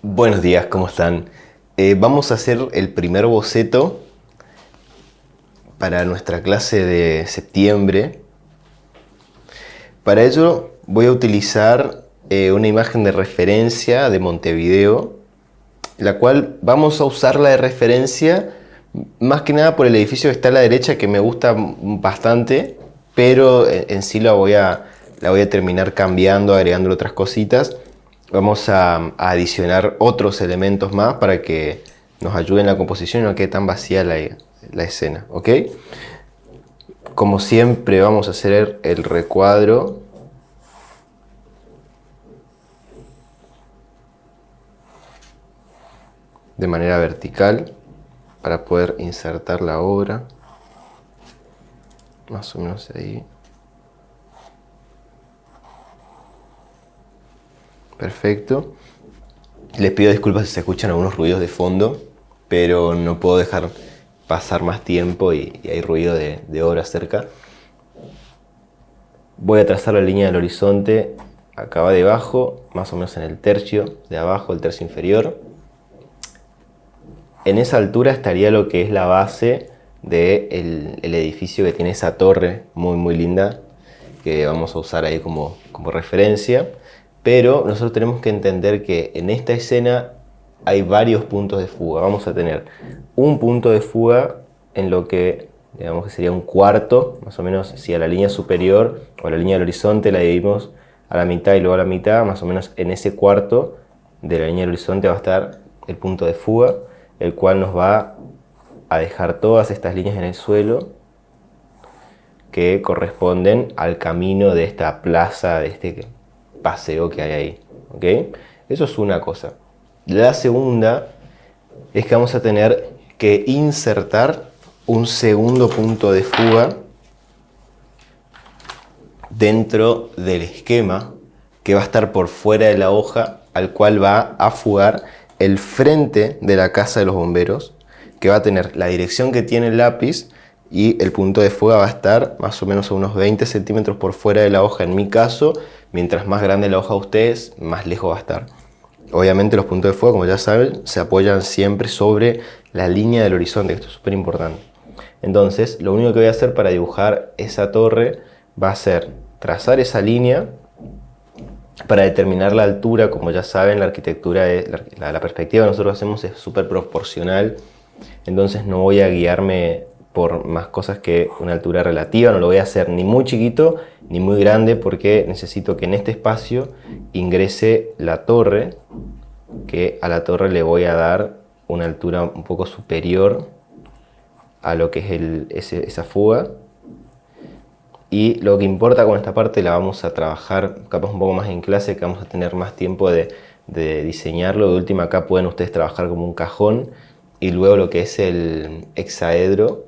Buenos días, ¿cómo están? Vamos a hacer el primer boceto para nuestra clase de septiembre. Para ello voy a utilizar una imagen de referencia de Montevideo, la cual vamos a usarla de referencia más que nada por el edificio que está a la derecha, que me gusta bastante, pero en sí la voy a terminar cambiando, agregando otras cositas. Vamos a adicionar otros elementos más para que nos ayuden en la composición y no quede tan vacía la escena, ¿ok? Como siempre vamos a hacer el recuadro de manera vertical para poder insertar la obra, más o menos ahí. Perfecto. Les pido disculpas si se escuchan algunos ruidos de fondo, pero no puedo dejar pasar más tiempo y hay ruido de obra cerca. Voy a trazar la línea del horizonte acá debajo, más o menos en el tercio de abajo, el tercio inferior. En esa altura estaría lo que es la base del edificio, que tiene esa torre muy linda que vamos a usar ahí como referencia. Pero nosotros tenemos que entender que en esta escena hay varios puntos de fuga. Vamos a tener un punto de fuga en lo que digamos que sería un cuarto, más o menos. Si a la línea superior o a la línea del horizonte la dividimos a la mitad y luego a la mitad, más o menos en ese cuarto de la línea del horizonte va a estar el punto de fuga, el cual nos va a dejar todas estas líneas en el suelo que corresponden al camino de esta plaza, de este paseo que hay ahí, ¿ok? Eso es una cosa. La segunda es que vamos a tener que insertar un segundo punto de fuga dentro del esquema que va a estar por fuera de la hoja, al cual va a fugar el frente de la casa de los bomberos, que va a tener la dirección que tiene el lápiz, y el punto de fuga va a estar más o menos a unos 20 centímetros por fuera de la hoja en mi caso. Mientras más grande la hoja de ustedes, más lejos va a estar. Obviamente los puntos de fuga, como ya saben, se apoyan siempre sobre la línea del horizonte, esto es súper importante. Entonces, lo único que voy a hacer para dibujar esa torre va a ser trazar esa línea para determinar la altura. Como ya saben, la arquitectura, la perspectiva que nosotros hacemos es súper proporcional. Entonces no voy a guiarme por más cosas que una altura relativa. No lo voy a hacer ni muy chiquito ni muy grande, porque necesito que en este espacio ingrese la torre, que a la torre le voy a dar una altura un poco superior a lo que es esa fuga. Y lo que importa con esta parte la vamos a trabajar capaz un poco más en clase, que vamos a tener más tiempo de diseñarlo. De última, acá pueden ustedes trabajar como un cajón, y luego lo que es el hexaedro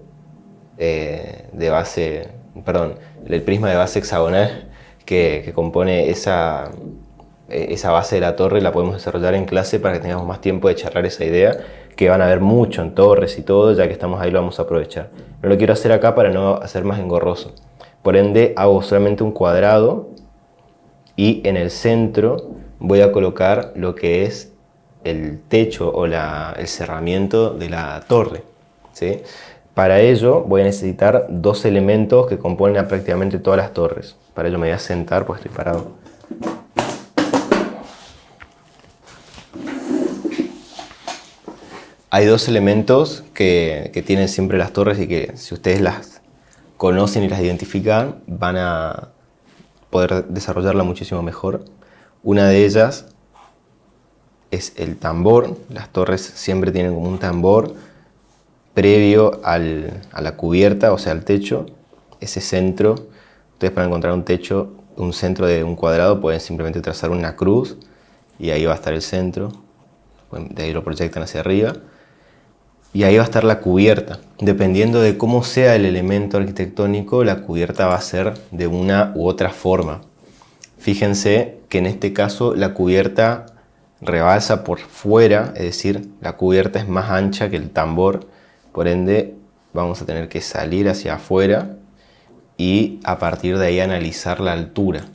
de base, perdón, el prisma de base hexagonal que compone esa base de la torre, la podemos desarrollar en clase para que tengamos más tiempo de charlar esa idea, que van a ver mucho en torres y todo. Ya que estamos ahí, lo vamos a aprovechar. No lo quiero hacer acá para no hacer más engorroso. Por ende, hago solamente un cuadrado, y en el centro voy a colocar lo que es el techo o el cerramiento de la torre, ¿sí? Para ello voy a necesitar dos elementos que componen a prácticamente todas las torres. Para ello me voy a sentar, pues estoy parado. Hay dos elementos que tienen siempre las torres, y que si ustedes las conocen y las identifican, van a poder desarrollarla muchísimo mejor. Una de ellas es el tambor. Las torres siempre tienen como un tambor previo a la cubierta, o sea, al techo. Ese centro, ustedes para encontrar un techo, un centro de un cuadrado, pueden simplemente trazar una cruz y ahí va a estar el centro. De ahí lo proyectan hacia arriba y ahí va a estar la cubierta. Dependiendo de cómo sea el elemento arquitectónico, la cubierta va a ser de una u otra forma. Fíjense que en este caso la cubierta rebalsa por fuera, es decir, la cubierta es más ancha que el tambor. Por ende, vamos a tener que salir hacia afuera y a partir de ahí analizar la altura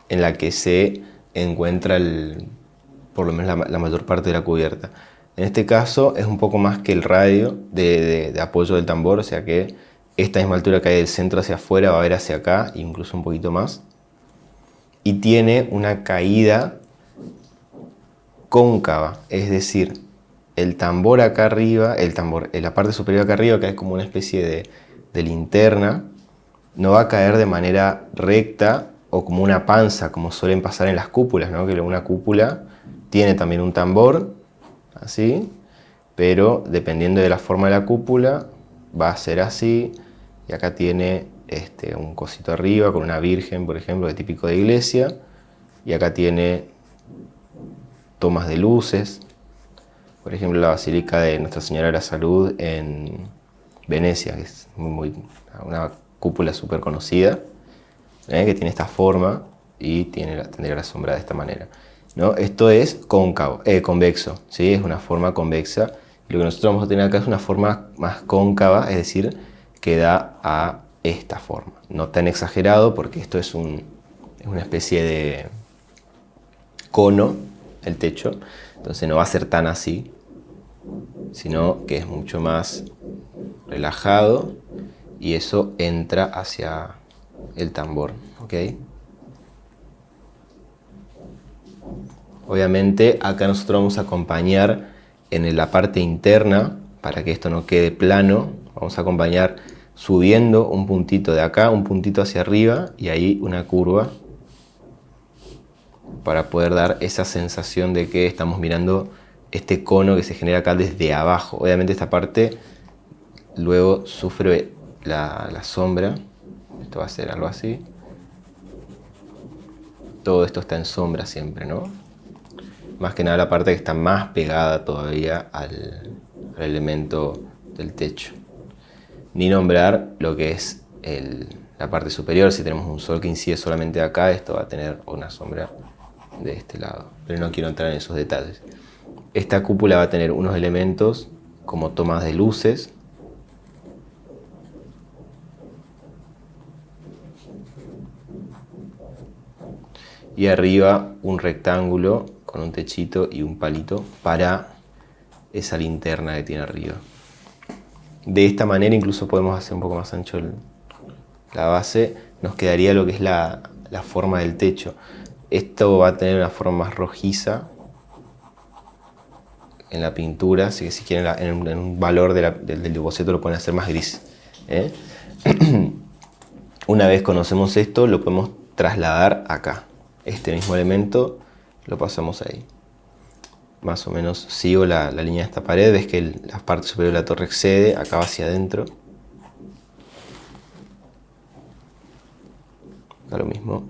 en la que se encuentra por lo menos la mayor parte de la cubierta. En este caso es un poco más que el radio de apoyo del tambor, o sea que esta misma altura que hay del centro hacia afuera va a haber hacia acá, incluso un poquito más. Y tiene una caída cóncava, es decir, el tambor acá arriba, en la parte superior acá arriba, que es como una especie de linterna, no va a caer de manera recta o como una panza, como suelen pasar en las cúpulas, ¿no? Que una cúpula tiene también un tambor, así, pero dependiendo de la forma de la cúpula, va a ser así, y acá tiene un cosito arriba con una virgen, por ejemplo, de típico de iglesia, y acá tiene tomas de luces, por ejemplo la Basílica de Nuestra Señora de la Salud en Venecia, que es una cúpula súper conocida, que tiene esta forma y tendría la sombra de esta manera, ¿no? Esto es convexo, ¿sí? Es una forma convexa. Lo que nosotros vamos a tener acá es una forma más cóncava, es decir, que da a esta forma. No tan exagerado porque esto es una especie de cono, el techo, entonces no va a ser tan así, sino que es mucho más relajado y eso entra hacia el tambor, ¿ok? Obviamente acá nosotros vamos a acompañar en la parte interna, para que esto no quede plano, vamos a acompañar subiendo un puntito de acá, un puntito hacia arriba y ahí una curva para poder dar esa sensación de que estamos mirando este cono que se genera acá desde abajo. Obviamente esta parte luego sufre la sombra, esto va a ser algo así. Todo esto está en sombra siempre, ¿no? Más que nada la parte que está más pegada todavía al elemento del techo. Ni nombrar lo que es la parte superior. Si tenemos un sol que incide solamente acá, esto va a tener una sombra de este lado. Pero no quiero entrar en esos detalles. Esta cúpula va a tener unos elementos como tomas de luces. Y arriba un rectángulo con un techito y un palito para esa linterna que tiene arriba. De esta manera incluso podemos hacer un poco más ancho la base. Nos quedaría lo que es la forma del techo. Esto va a tener una forma más rojiza en la pintura, así que si quieren en un valor del boceto lo pueden hacer más gris, ¿eh? Una vez conocemos esto, lo podemos trasladar acá. Este mismo elemento lo pasamos ahí. Más o menos sigo la línea de esta pared, ves que la parte superior de la torre excede, acá va hacia adentro. Acá lo mismo.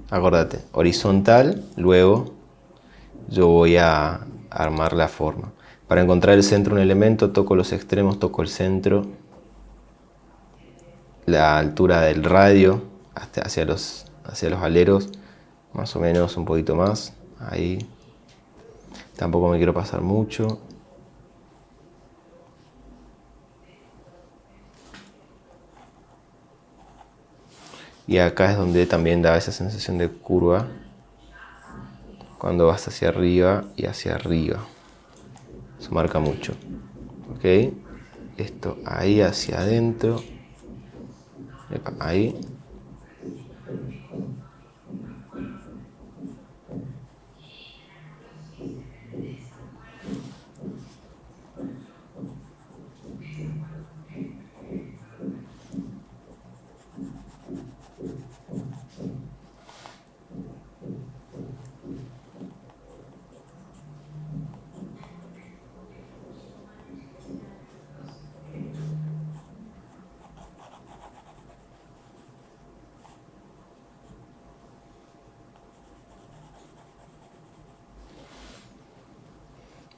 Acordate, horizontal, luego yo voy a armar la forma. Para encontrar el centro de un elemento, toco los extremos, toco el centro, la altura del radio hacia los aleros, más o menos un poquito más, ahí. Tampoco me quiero pasar mucho. Y acá es donde también da esa sensación de curva cuando vas hacia arriba y hacia arriba. Eso marca mucho. ¿Ok? Esto ahí hacia adentro. Epa, ahí.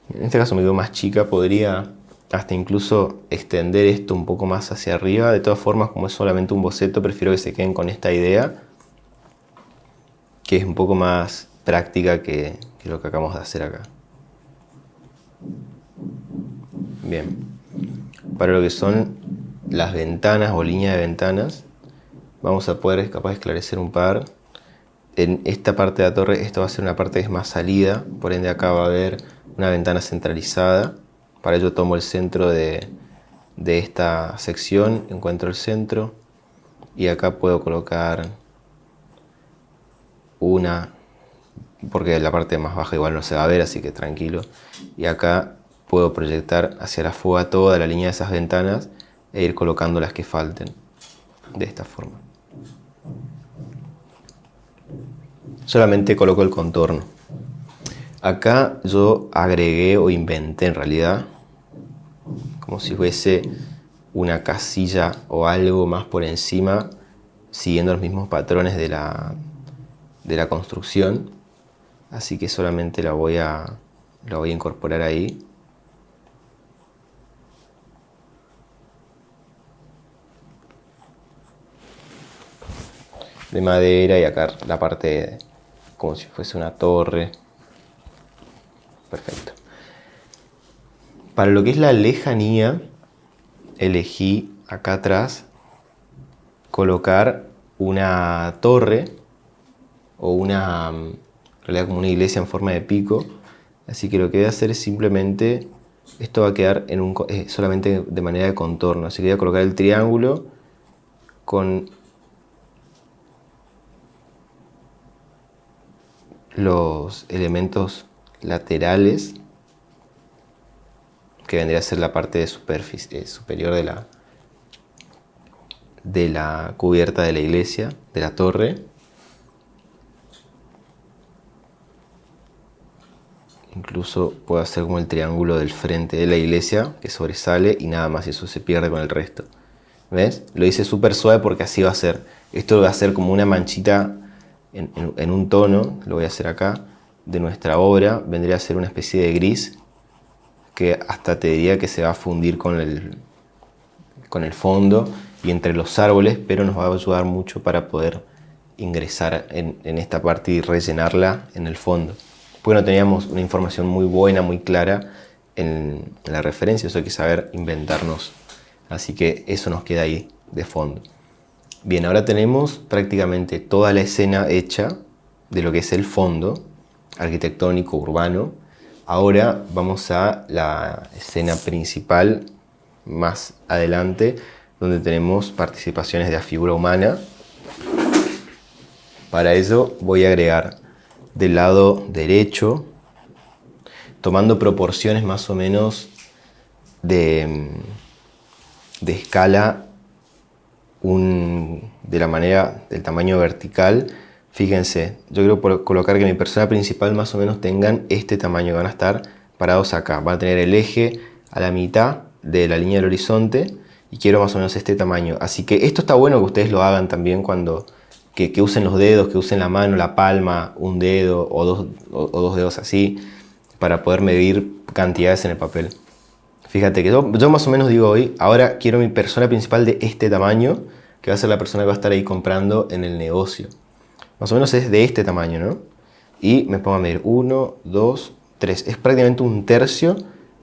En este caso me quedo más chica, podría hasta incluso extender esto un poco más hacia arriba. De todas formas, como es solamente un boceto, prefiero que se queden con esta idea, que es un poco más práctica que lo que acabamos de hacer acá. Bien, para lo que son las ventanas o línea de ventanas, vamos a poder capaz de esclarecer un par. En esta parte de la torre, esto va a ser una parte que es más salida, por ende acá va a haber una ventana centralizada. Para ello tomo el centro de esta sección, encuentro el centro y acá puedo colocar una, porque la parte más baja igual no se va a ver, así que tranquilo. Y acá puedo proyectar hacia la fuga toda la línea de esas ventanas e ir colocando las que falten de esta forma. Solamente coloco el contorno. Acá yo agregué o inventé en realidad como si fuese una casilla o algo más por encima, siguiendo los mismos patrones de la construcción. Así que solamente la voy a incorporar ahí. De madera, y acá la parte como si fuese una torre. Perfecto. Para lo que es la lejanía, elegí acá atrás colocar una torre o una, en realidad como una iglesia en forma de pico. Así que lo que voy a hacer es simplemente, esto va a quedar en solamente de manera de contorno. Así que voy a colocar el triángulo con los elementos laterales, que vendría a ser la parte de superficie superior de la cubierta de la iglesia, de la torre. Incluso puedo hacer como el triángulo del frente de la iglesia que sobresale y nada más, y eso se pierde con el resto. ¿Ves? Lo hice súper suave porque así va a ser. Esto va a ser como una manchita en un tono, lo voy a hacer acá, de nuestra obra. Vendría a ser una especie de gris que hasta te diría que se va a fundir con el fondo y entre los árboles, pero nos va a ayudar mucho para poder ingresar en esta parte y rellenarla en el fondo. Porque no teníamos una información muy buena, muy clara en la referencia, eso hay que saber inventarnos. Así que eso nos queda ahí de fondo. Bien, ahora tenemos prácticamente toda la escena hecha de lo que es el fondo arquitectónico urbano. Ahora vamos a la escena principal más adelante, donde tenemos participaciones de la figura humana. Para ello voy a agregar del lado derecho, tomando proporciones más o menos de escala, de la manera del tamaño vertical. Fíjense, yo quiero colocar que mi persona principal más o menos tengan este tamaño, van a estar parados acá, van a tener el eje a la mitad de la línea del horizonte y quiero más o menos este tamaño. Así que esto está bueno que ustedes lo hagan también cuando que usen los dedos, que usen la mano, la palma, un dedo o dos dedos así, para poder medir cantidades en el papel. Fíjate que yo más o menos digo hoy, ahora quiero mi persona principal de este tamaño, que va a ser la persona que va a estar ahí comprando en el negocio. Más o menos es de este tamaño, ¿no? Y me pongo a medir 1, 2, 3. Es prácticamente un tercio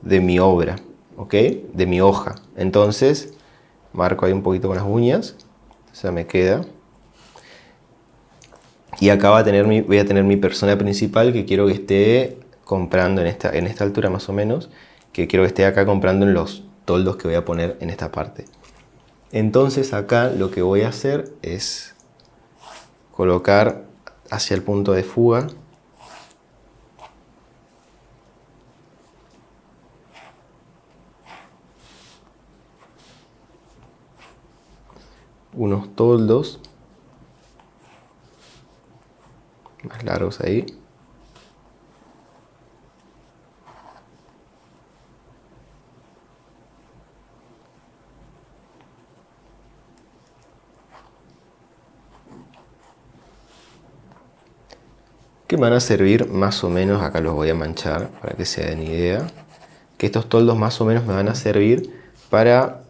de mi obra, ¿ok? De mi hoja. Entonces, marco ahí un poquito con las uñas. O sea, me queda. Y acá voy a tener mi persona principal que quiero que esté comprando en esta altura más o menos, que quiero que esté acá comprando en los toldos que voy a poner en esta parte. Entonces acá lo que voy a hacer es colocar hacia el punto de fuga unos toldos más largos ahí. Que van a servir más o menos, acá los voy a manchar para que se den idea, que estos toldos más o menos me van a servir para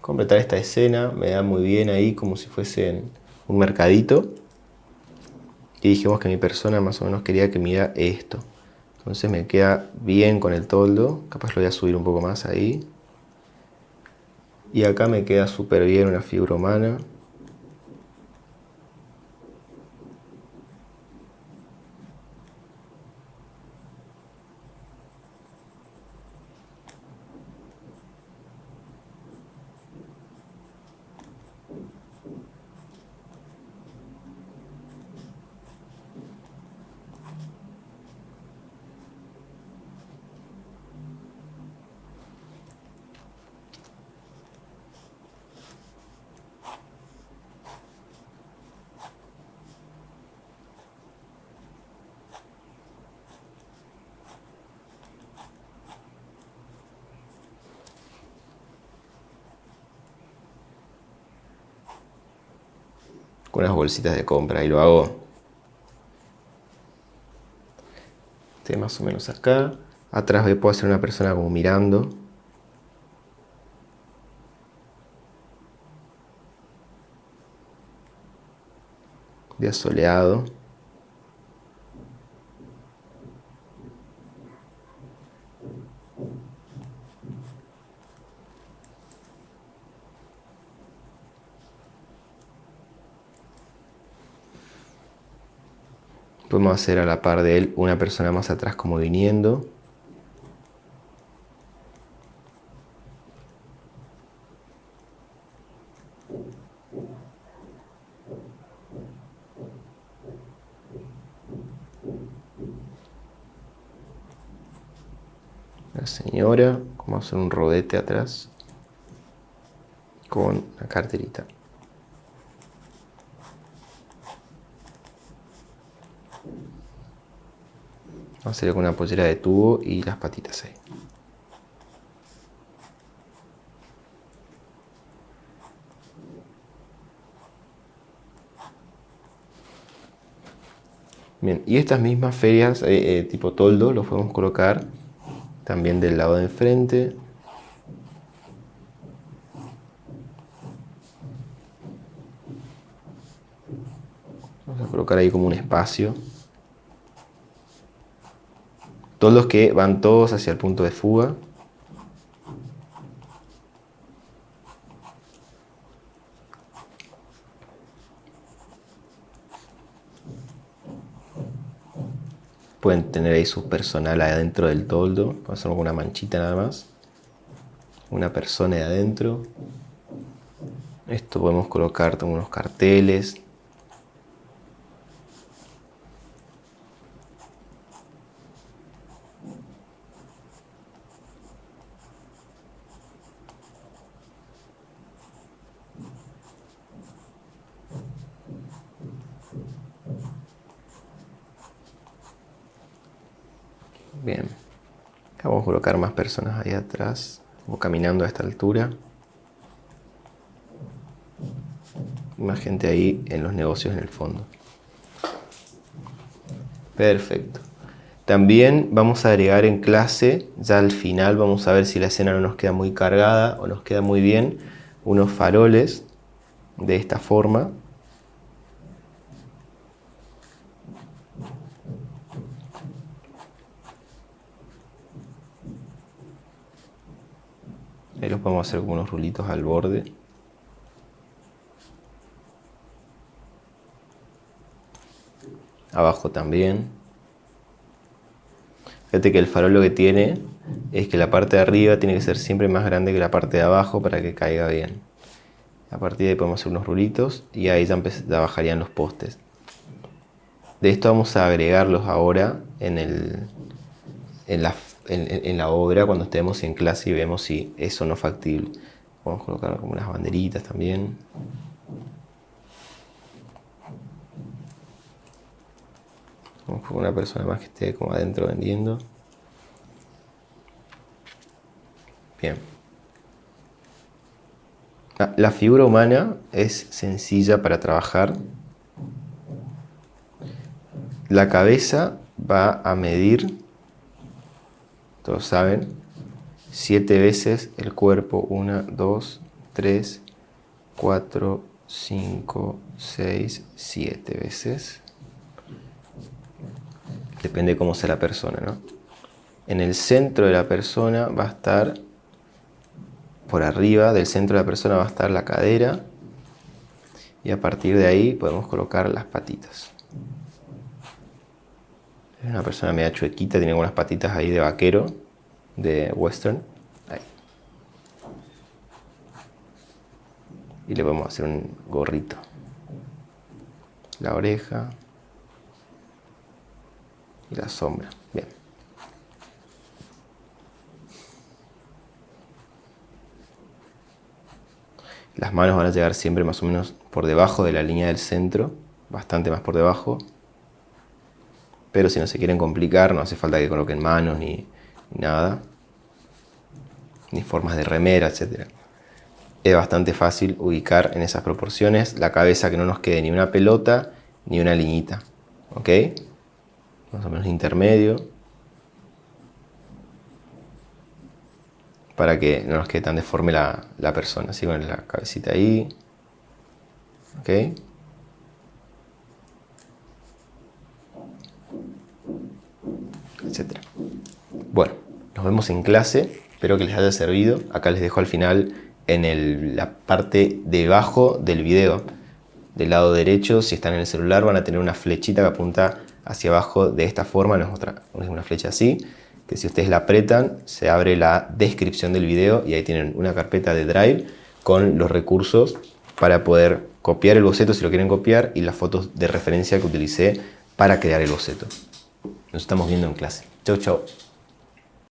completar esta escena. Me da muy bien ahí como si fuese un mercadito. Y dijimos que mi persona más o menos quería que mida esto. Entonces me queda bien con el toldo. Capaz lo voy a subir un poco más ahí. Y acá me queda súper bien una figura humana. con unas bolsitas de compra. Y lo hago más o menos acá. Atrás puedo hacer una persona como mirando. Día soleado. Podemos hacer a la par de él una persona más atrás como viniendo. La señora, vamos a hacer un rodete atrás con la carterita. Vamos a hacer con una pollera de tubo y las patitas ahí. Bien, y estas mismas ferias tipo toldo los podemos colocar también del lado de enfrente. Vamos a colocar ahí como un espacio. Toldos que van todos hacia el punto de fuga. Pueden tener ahí su personal adentro del toldo. Vamos a hacer una manchita nada más. Una persona de adentro. Esto podemos colocar unos carteles. Bien. Acá vamos a colocar más personas ahí atrás, como caminando a esta altura. Más gente ahí en los negocios en el fondo. Perfecto. También vamos a agregar en clase, ya al final vamos a ver si la escena no nos queda muy cargada o nos queda muy bien, unos faroles de esta forma. Ahí los podemos hacer como unos rulitos al borde. Abajo también. Fíjate que el farol lo que tiene es que la parte de arriba tiene que ser siempre más grande que la parte de abajo para que caiga bien. A partir de ahí podemos hacer unos rulitos y ahí ya bajarían los postes. De esto vamos a agregarlos ahora en la obra cuando estemos en clase y vemos si eso no es factible. Vamos a colocar como unas banderitas también. Vamos con una persona más que esté como adentro vendiendo. Bien. La figura humana es sencilla para trabajar. La cabeza va a medir, todos saben, 7 veces el cuerpo. 1, 2, 3, 4, 5, 6, 7 veces. Depende de cómo sea la persona, ¿no? En el centro de la persona va a estar, por arriba del centro de la persona va a estar la cadera. Y a partir de ahí podemos colocar las patitas. Es una persona media chuequita, tiene unas patitas ahí de vaquero, de western. Ahí. Y le podemos hacer un gorrito. La oreja. Y la sombra. Bien. Las manos van a llegar siempre más o menos por debajo de la línea del centro. Bastante más por debajo. Pero si no se quieren complicar, no hace falta que coloquen manos ni nada. Ni formas de remera, etc. es bastante fácil ubicar en esas proporciones la cabeza, que no nos quede ni una pelota ni una liñita. ¿Ok? Más o menos intermedio. Para que no nos quede tan deforme la persona. Así con la cabecita ahí. ¿Ok? Etcétera. Bueno, nos vemos en clase. Espero que les haya servido. Acá les dejo al final en la parte debajo del video. Del lado derecho, si están en el celular, van a tener una flechita que apunta hacia abajo de esta forma. No es una flecha así, que si ustedes la apretan, se abre la descripción del video y ahí tienen una carpeta de Drive con los recursos para poder copiar el boceto si lo quieren copiar y las fotos de referencia que utilicé para crear el boceto. Nos estamos viendo en clase. Chau, chau.